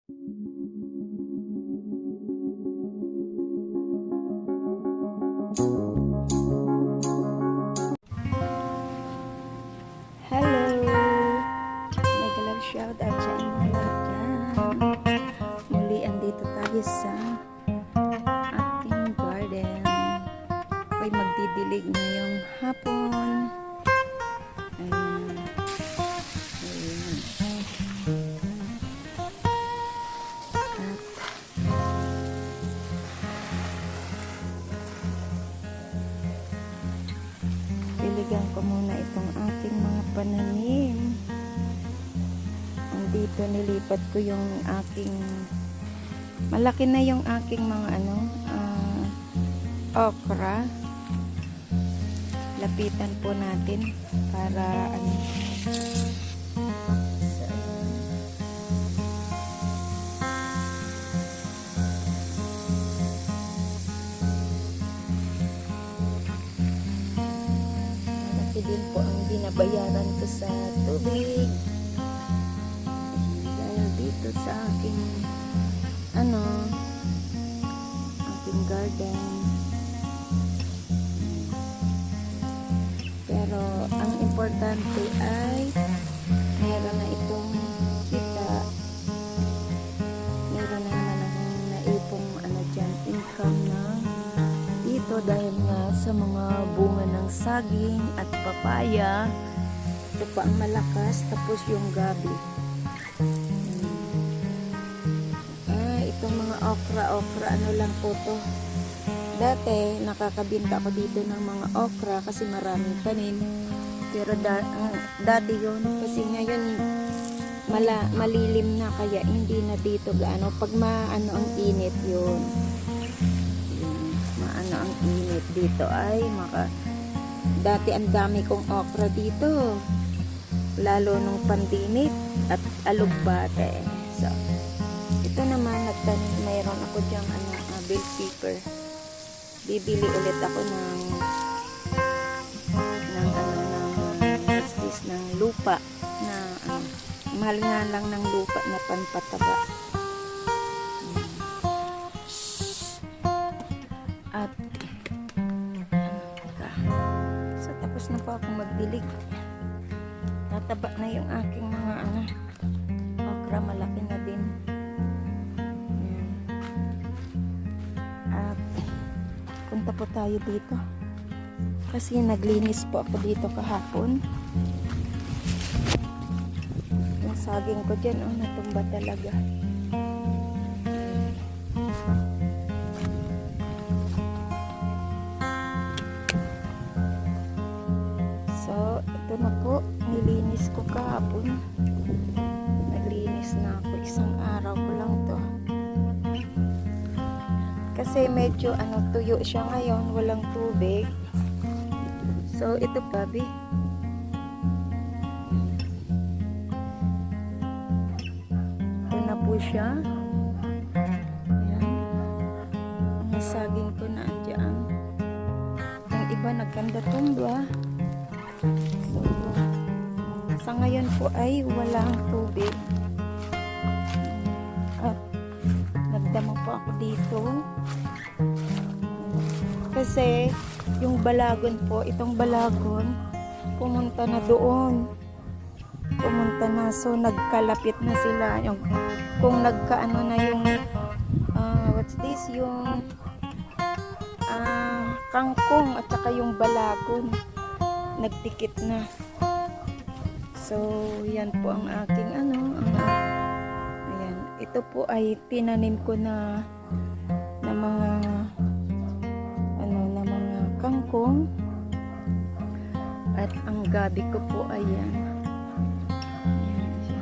Hello! Mega love shout out sa inyo lahat dyan. Muli andito tayo sa ating garden. Ako'y magdidilig ngayong hapon. Ayan. Ayan. Diligan ko muna itong aking mga pananim. Andito nilipat ko yung aking malaki na yung aking mga okra. Lapitan po natin para din po ang binabayaran ko sa tubig dahil dito sa aking aking garden. Pero ang importante ay meron na itong kita, meron na naman akong naipong dyan, income na dito dahil nga sa mga bunga ng saging at papaya. Ito pa ang malakas, tapos yung gabi. Itong mga okra ano lang po to. Dati nakakabinta ako dito ng mga okra kasi maraming tanim, pero dati yun kasi ngayon malilim na kaya hindi na dito gaano pag ang init yun. Ang init dito ay dati ang dami kong okra dito lalo nung pandinit at alugbate. So ito naman mayroon ako dyang bell pepper. Bibili ulit ako ng ng lupa na mahal nga lang ng lupa na panpataba. At so tapos na po akong magdilig. Tataba na yung aking mga okra, malaki na din. At punta po tayo dito kasi naglinis po ako dito kahapon. Yung saging ko dyan natumba talaga. Ito na po, nilinis ko kahapon. Naglinis na ako, isang araw ko lang to. Kasi medyo tuyo siya ngayon, walang tubig. So ito gabi. Ito na po siya. Ayan. Ang saging ko na andyan. Yung iba nagkanda tumba. So, sa ngayon po ay walang tubig. At nagdamo po ako dito. Kasi yung balagon po, itong balagon, pumunta na doon. Pumunta na. So, nagkalapit na sila. Kung nagkaano na yung, what's this? Yung kangkong at saka yung balagon. Nagtikit na. So yan po ang aking ayan, ito po ay tinanim ko na mga na mga kangkong, at ang gabi ko po ayan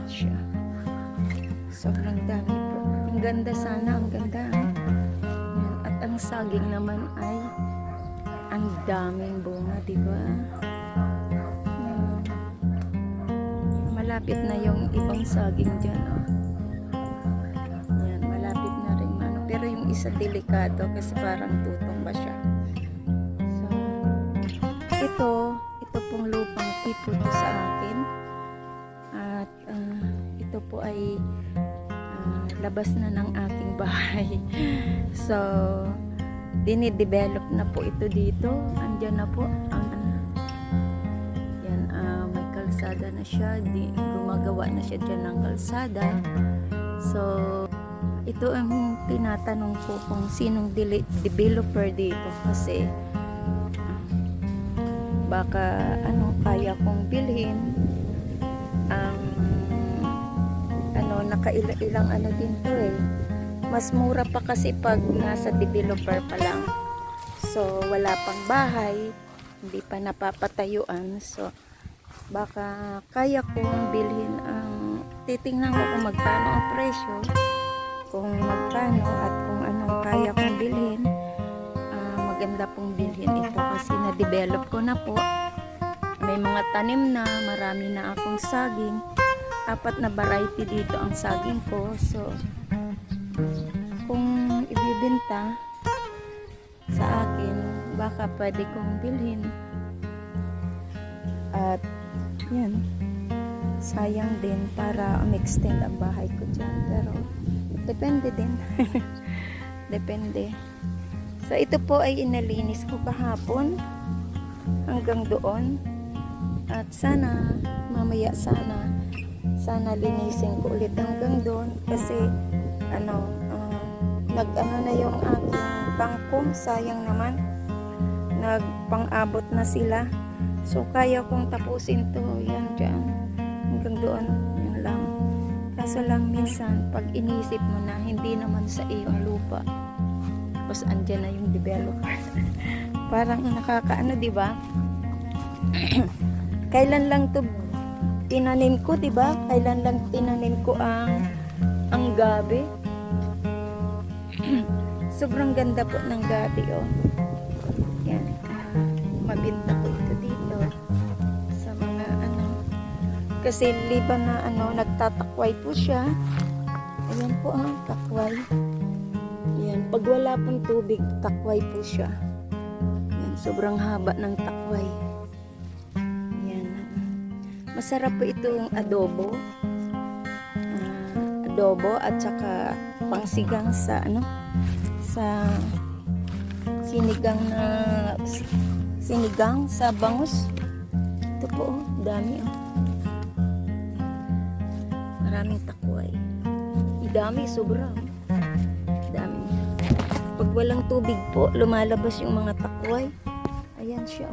siya. Sobrang dami po, ang ganda, sana ang ganda. Ayan. At ang saging naman ay ang daming bunga, diba? Malapit na yung ibang saging dyan. Yan, malapit na rin. Pero yung isa delikado kasi parang tutong ba siya. So, ito pong lupang tipo to sa akin. At ito po ay labas na ng aking bahay. So, dinidevelop na po ito dito. Andyan na po ang yan, may kalsada na siya. Gumagawa na siya dyan ng kalsada. So, ito ang tinatanong ko kung sinong developer dito kasi baka kaya kong bilhin ang nakailang din to eh. Mas mura pa kasi pag nasa developer pa lang. So, wala pang bahay, hindi pa napapatayuan. So, baka kaya kong bilhin titingnan ko kung magkano ang presyo, kung magkano at kung anong kaya kong bilhin. Maganda pong bilhin ito kasi na-develop ko na po. May mga tanim na, marami na akong saging. 4 na variety dito ang saging ko. So, kung ibibenta sa akin, baka pwede kong bilhin. At, yan. Sayang din para ma-extend ang bahay ko dyan. Pero, depende din. Depende. So, ito po ay inalinis ko kahapon hanggang doon. At sana, mamaya sana linisin ko ulit hanggang doon kasi nag-ano na yung aking kangkong, sayang naman, nagpang-abot na sila. So kaya kong tapusin to, yan dyan hanggang doon, yan lang. Kaso lang minsan pag inisip mo na hindi naman sa iyong lupa, tapos andyan na yung developer. Parang nakakaano, di ba? Kailan lang to tinanim ko, di ba? Kailan lang tinanim ko ang gabi. Sobrang ganda po ng gabi, oh. Yan. Mabinta ko ito dito sa mga kasi liban na nagtatakway po siya. Ayan po ang takway. Yan, pag wala pong tubig, takway po siya. Yan, sobrang haba ng takway. Masarap po itong adobo. Adobo at saka pangsigang sa sa sinigang sa bangus. Ito po, dami Maraming takway. Dami, sobra. Dami. Pag walang tubig po, lumalabas yung mga takway. Ayan siya.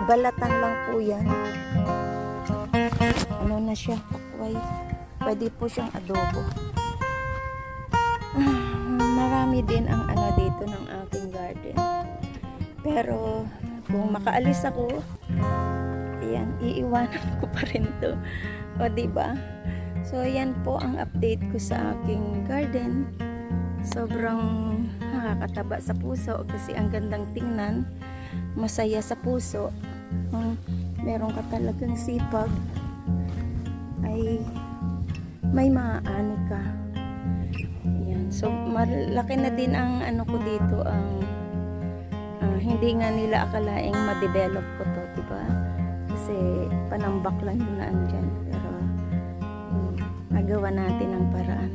Balatan lang po yan. Na siya, takway. Pwede po siyang adobo. Marami din ang dito ng aking garden. Pero kung makaalis ako, ayan, iiwanan ko pa rin to. O diba? So yan po ang update ko sa aking garden. Sobrang nakakataba sa puso kasi ang gandang tingnan, masaya sa puso. Meron ka talagang sipag, ay may maaani ka. Yan. So malaki na din ang ko dito, ang hindi nga nila akalaing ma-develop ko to, diba? Kasi panambak lang yun na andyan, pero nagawa natin ang paraan.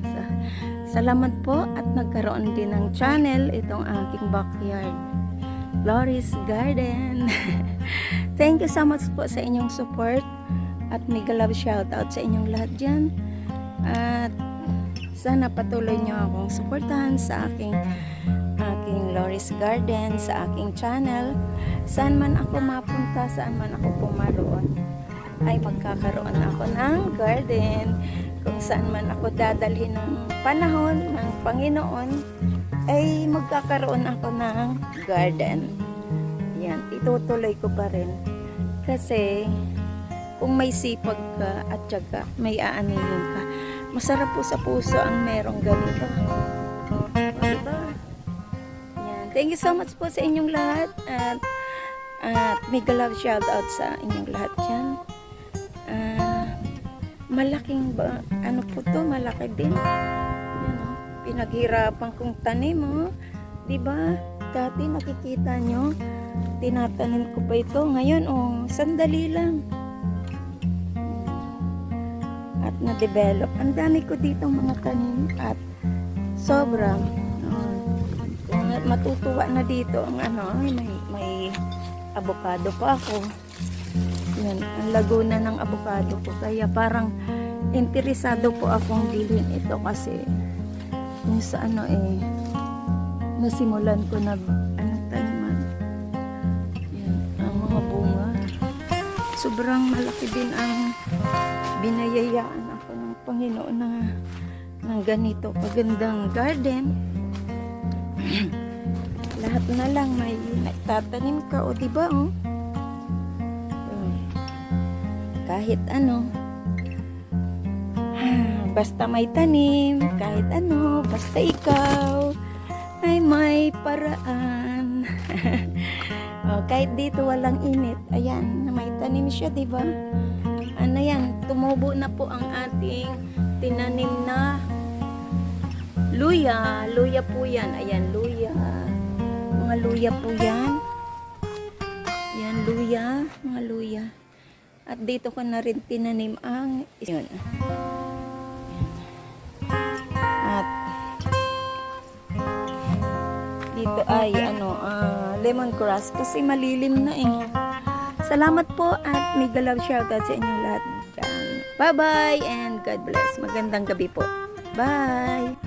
Salamat po at nagkaroon din ng channel itong aking backyard, Glory's Garden. Thank you so much po sa inyong support at mega love shoutout sa inyong lahat dyan. At sana patuloy nyo akong supportahan sa aking Glory's Garden, sa aking channel. Saan man ako mapunta, saan man ako pumaroon, ay magkakaroon ako ng garden. Kung saan man ako dadalhin ng panahon ng Panginoon, ay magkakaroon ako ng garden. Yan, itutuloy ko pa rin. Kasi, kung may sipag ka at syaga, may aanihin ka. Masarap po sa puso ang merong ganito. Diba? Yan. Thank you so much po sa inyong lahat. At mega love shout out sa inyong lahat dyan. Malaking ba? Ano po to? Malaki din. Yan, pinaghirapan kong tanim, diba? Dati nakikita nyo, tinatanim ko pa ito. Ngayon, sandali lang. At na-develop. Ang dami ko ditong mga tanim at sobrang matutuwa na dito ang may avocado pa ako. Yan, ang laguna ng avocado ko. Kaya parang interesado po akong bilhin ito kasi kung sa nasimulan ko na taniman. Yan, ang mga bunga. Sobrang malaki din ang binayayaan ako ng Panginoon ng ganito kagandang garden. Lahat na lang may tatanim ka, o diba, oh? Kahit basta may tanim, kahit basta ikaw ay may paraan. Kahit dito walang init, ayan, may tanim siya, diba? Yan, tumubo na po ang ating tinanim na luya. Luya po yan, ayan, luya. Mga luya po yan. Yan, luya, mga luya. At dito ko na rin tinanim ang yun. At dito ay lemongrass kasi malilim na eh. Salamat po at mega love shoutout sa inyong lahat. Bye bye and God bless. Magandang gabi po. Bye.